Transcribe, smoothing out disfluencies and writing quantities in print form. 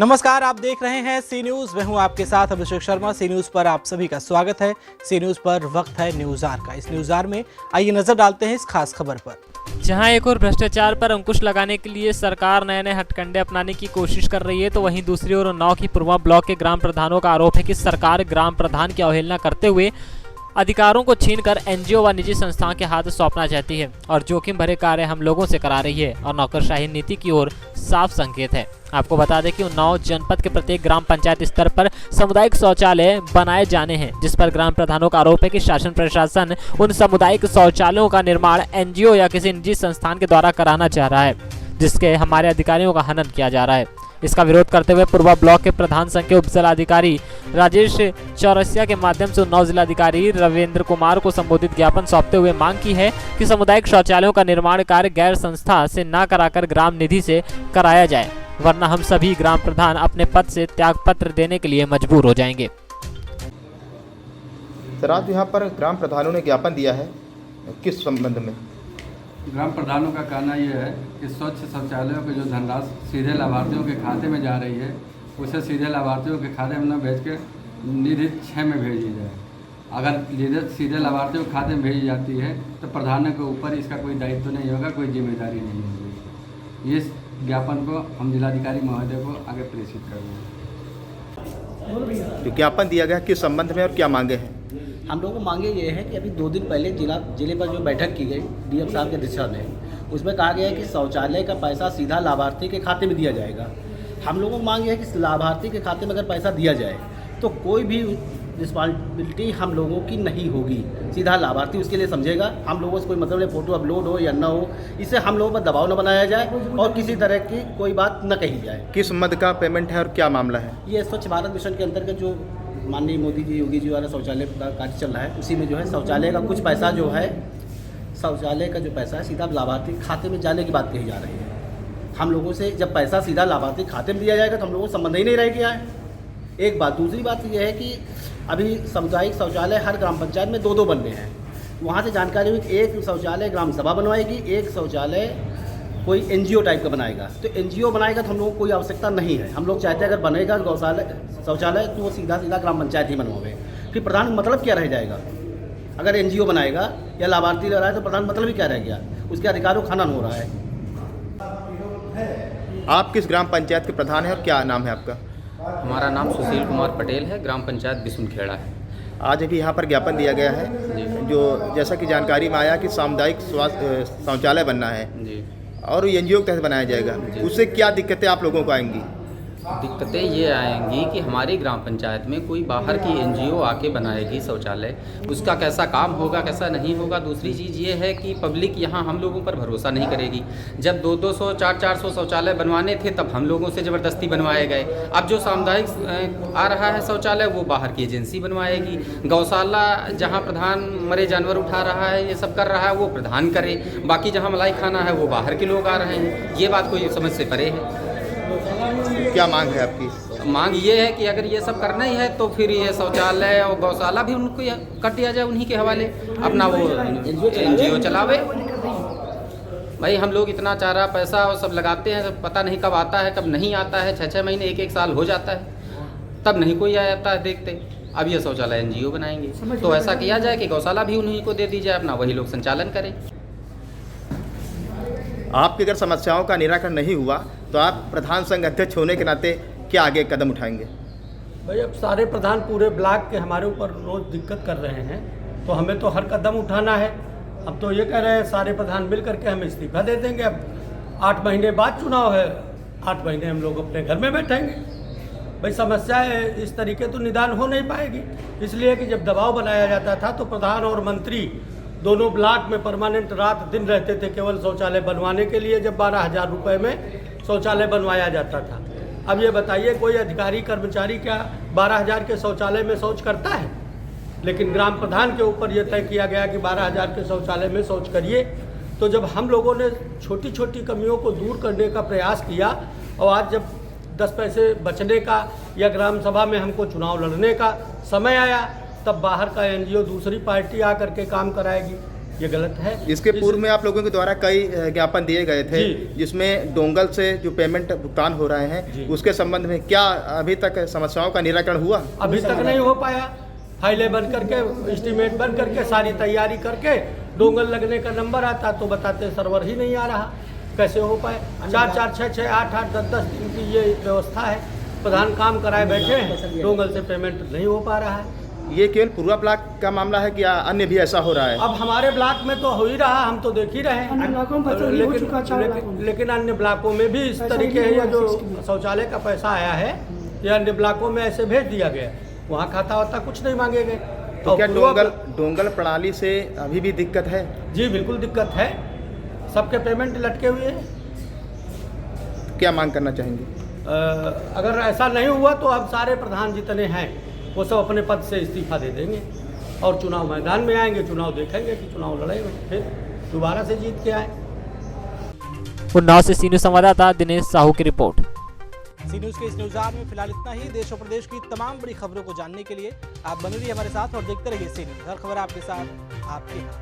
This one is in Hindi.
नमस्कार, आप देख रहे हैं सी न्यूज। मैं हूं आपके साथ अभिषेक शर्मा। सी न्यूज पर आप सभी का स्वागत है। सी न्यूज पर वक्त है न्यूज आर का। इस न्यूज आर में आइए नजर डालते हैं इस खास खबर पर। जहां एक और भ्रष्टाचार पर अंकुश लगाने के लिए सरकार नए नए हथकंडे अपनाने की कोशिश कर रही है, तो वहीं दूसरी ओर उन्नाव की पुरवा ब्लॉक के ग्राम प्रधानों का आरोप है कि सरकार ग्राम प्रधान की अवहेलना करते हुए अधिकारों को छीनकर एनजीओ व निजी संस्थाओं के हाथ सौंपना चाहती है और जोखिम भरे कार्य हम लोगों से करा रही है और नौकरशाही नीति की ओर साफ संकेत है। आपको बता दें कि उन्नाव जनपद के प्रत्येक ग्राम पंचायत स्तर पर सामुदायिक शौचालय बनाए जाने हैं, जिस पर ग्राम प्रधानों का आरोप है कि शासन प्रशासन उन सामुदायिक शौचालयों का निर्माण एनजीओ या किसी निजी संस्थान के द्वारा कराना चाह रहा है, जिसके हमारे अधिकारियों का हनन किया जा रहा है। इसका विरोध करते हुए पूर्वा ब्लॉक के प्रधान संघ के उप जिलाधिकारी राजेश चौरसिया के माध्यम से उन्नाव जिलाधिकारी रविंद्र कुमार को संबोधित ज्ञापन सौंपते हुए मांग की है कि सामुदायिक शौचालयों का निर्माण कार्य गैर संस्था से न कराकर ग्राम निधि से कराया जाए, वरना हम सभी ग्राम प्रधान अपने पद से त्याग पत्र देने के लिए मजबूर हो जाएंगे। सर, आज यहाँ पर ग्राम प्रधानों ने ज्ञापन दिया है, किस संबंध में? ग्राम प्रधानों का कहना यह है कि स्वच्छ शौचालयों की जो धनराशि सीधे लाभार्थियों के खाते में जा रही है, उसे सीधे लाभार्थियों के खाते में न भेज के निधि 6 में भेजी जाए। अगर निधि सीधे लाभार्थियों के खाते में भेजी जाती है तो प्रधानों के ऊपर इसका कोई दायित्व तो नहीं होगा, कोई जिम्मेदारी नहीं होगी। इस ज्ञापन को हम जिलाधिकारी महोदय को आगे प्रेषित करेंगे। जो ज्ञापन दिया गया किस संबंध में और क्या मांगे हैं? हम लोगों को मांगे ये है कि अभी 2 दिन पहले जिले पर जो बैठक की गई डीएम साहब के अध्यक्षता में, उसमें कहा गया है कि शौचालय का पैसा सीधा लाभार्थी के खाते में दिया जाएगा। हम लोगों को मांग ये है कि लाभार्थी के खाते में अगर पैसा दिया जाए तो कोई भी रिस्पॉन्सिबिलिटी हम लोगों की नहीं होगी, सीधा लाभार्थी उसके लिए समझेगा। हम लोगों से कोई मतलब नहीं, फोटो अपलोड हो या न हो, इससे हम लोगों पर दबाव न बनाया जाए और किसी तरह की कोई बात न कही जाए। किस मद का पेमेंट है और क्या मामला है? ये स्वच्छ भारत मिशन के अंतर्गत जो माननीय मोदी जी योगी जी द्वारा शौचालय का कार्य चल रहा है, उसी में जो है शौचालय का कुछ पैसा जो है, शौचालय का जो पैसा है सीधा लाभार्थी खाते में जाने की बात कही जा रही है। हम लोगों से जब पैसा सीधा लाभार्थी खाते में दिया जाएगा तो हम लोगों को संबंध ही नहीं रह गया है, एक बात। दूसरी बात यह है कि अभी सामुदायिक शौचालय हर ग्राम पंचायत में 2-2 बनने हैं। वहाँ से जानकारी हुई कि एक शौचालय ग्राम सभा बनवाएगी, एक शौचालय कोई एनजीओ टाइप का बनाएगा। तो एनजीओ बनाएगा तो हम लोगों को कोई आवश्यकता नहीं है। हम लोग चाहते हैं अगर बनेगा गौशाला शौचालय तो वो सीधा ग्राम पंचायत ही बनवावे। फिर प्रधान मतलब क्या रह जाएगा? अगर एनजीओ बनाएगा या लाभार्थी रह रहा है तो प्रधान मतलब ही क्या रह गया? उसके अधिकारों का खनन हो रहा है। आप किस ग्राम पंचायत के प्रधान हैं और क्या नाम है आपका? हमारा नाम सुशील कुमार पटेल है, ग्राम पंचायत बिसुनखेड़ा है। आज अभी यहाँ पर ज्ञापन दिया गया है, जो जैसा कि जानकारी में आया कि सामुदायिक स्वास्थ्य शौचालय बनना है जी, और एनजीओ के तहत बनाया जाएगा। उससे क्या दिक्कतें आप लोगों को आएंगी? दिक्कतें ये आएंगी कि हमारी ग्राम पंचायत में कोई बाहर की एनजीओ आके बनाएगी शौचालय, उसका कैसा काम होगा कैसा नहीं होगा। दूसरी चीज़ ये है कि पब्लिक यहाँ हम लोगों पर भरोसा नहीं करेगी। जब 200-200 400-400 शौचालय बनवाने थे तब हम लोगों से ज़बरदस्ती बनवाए गए। अब जो सामुदायिक आ रहा है शौचालय वो बाहर की एजेंसी बनवाएगी। गौशाला जहाँ प्रधान मरे जानवर उठा रहा है, ये सब कर रहा है, वो प्रधान करे। बाकी जहाँ मलाई खाना है वो बाहर के लोग आ रहे हैं। ये बात कोई समझ से परे है। क्या मांग है आपकी? मांग ये है कि अगर ये सब करना ही है तो फिर ये शौचालय और गौशाला भी उनको कर दिया जाए, उन्हीं के हवाले, अपना वो एनजीओ चलावे। भाई हम लोग इतना चारा पैसा और सब लगाते हैं, पता नहीं कब आता है कब नहीं आता है। 6-6 महीने 1-1 साल हो जाता है, तब नहीं कोई आता है देखते। अब ये शौचालय एनजीओ बनाएंगे तो ऐसा किया जाए कि गौशाला भी उन्हीं को दे दी जाए, अपना वही लोग संचालन करें। आपकी अगर समस्याओं का निराकरण नहीं हुआ तो आप प्रधान संघ अध्यक्ष होने के नाते क्या आगे कदम उठाएंगे? भाई अब सारे प्रधान पूरे ब्लॉक के हमारे ऊपर रोज़ दिक्कत कर रहे हैं, तो हमें तो हर कदम उठाना है। अब तो ये कह रहे हैं सारे प्रधान मिल करके हम इस्तीफा दे देंगे। अब 8 महीने बाद चुनाव है, 8 महीने हम लोग अपने घर में बैठेंगे। भाई समस्याएं इस तरीके तो निदान हो नहीं पाएगी, इसलिए कि जब दबाव बनाया जाता था तो प्रधान और मंत्री दोनों ब्लॉक में परमानेंट रात दिन रहते थे केवल शौचालय बनवाने के लिए, जब 12,000 रुपये में शौचालय बनवाया जाता था। अब ये बताइए कोई अधिकारी कर्मचारी क्या 12,000 के शौचालय में शौच करता है? लेकिन ग्राम प्रधान के ऊपर यह तय किया गया कि 12,000 के शौचालय में शौच करिए। तो जब हम लोगों ने छोटी छोटी कमियों को दूर करने का प्रयास किया और आज जब 10 पैसे बचने का या ग्राम सभा में हमको चुनाव लड़ने का समय आया, तब बाहर का एनजीओ दूसरी पार्टी आकर के काम कराएगी। ये गलत है। इसके पूर्व में आप लोगों के द्वारा कई ज्ञापन दिए गए थे जी। जिसमें डोंगल से जो पेमेंट भुगतान हो रहे हैं जी। उसके संबंध में क्या अभी तक समस्याओं का निराकरण हुआ? अभी तक नहीं हो पाया। फाइलें बन करके, एस्टीमेट बन करके, सारी तैयारी करके डोंगल लगने का नंबर आता तो बताते सर्वर ही नहीं आ रहा। कैसे हो पाए? 4-4, 6-6, 8-8, 10-10 दिन की ये व्यवस्था है। प्रधान काम कराए बैठे हैं, डोंगल से पेमेंट नहीं हो पा रहा है। ये केवल पूर्वा ब्लॉक का मामला है कि अन्य भी ऐसा हो रहा है? अब हमारे ब्लॉक में तो हो ही रहा, हम तो देख ही रहे हैं। लेकिन अन्य ब्लॉकों में भी इस तरीके है, जो शौचालय का पैसा आया है ये अन्य ब्लॉकों में ऐसे भेज दिया गया, वहाँ खाता वाता कुछ नहीं मांगे गए। तो क्या डोंगल प्रणाली से अभी भी दिक्कत है? जी बिल्कुल दिक्कत है, सबके पेमेंट लटके हुए हैं। क्या मांग करना चाहेंगे? अगर ऐसा नहीं हुआ तो अब सारे प्रधान जितने हैं वो सब अपने पद से इस्तीफा दे देंगे और चुनाव मैदान में आएंगे, चुनाव देखेंगे कि चुनाव लड़ेंगे, फिर दोबारा से जीत के आए। उन्नाव से सी न्यूज़ संवाददाता दिनेश साहू की रिपोर्ट। सी न्यूज़ के इस न्यूज़ार में फिलहाल इतना ही। देश और प्रदेश की तमाम बड़ी खबरों को जानने के लिए आप बने रहिए हमारे साथ और देखते रहिए सी न्यूज़। हर खबर आपके साथ, आपके हाथ।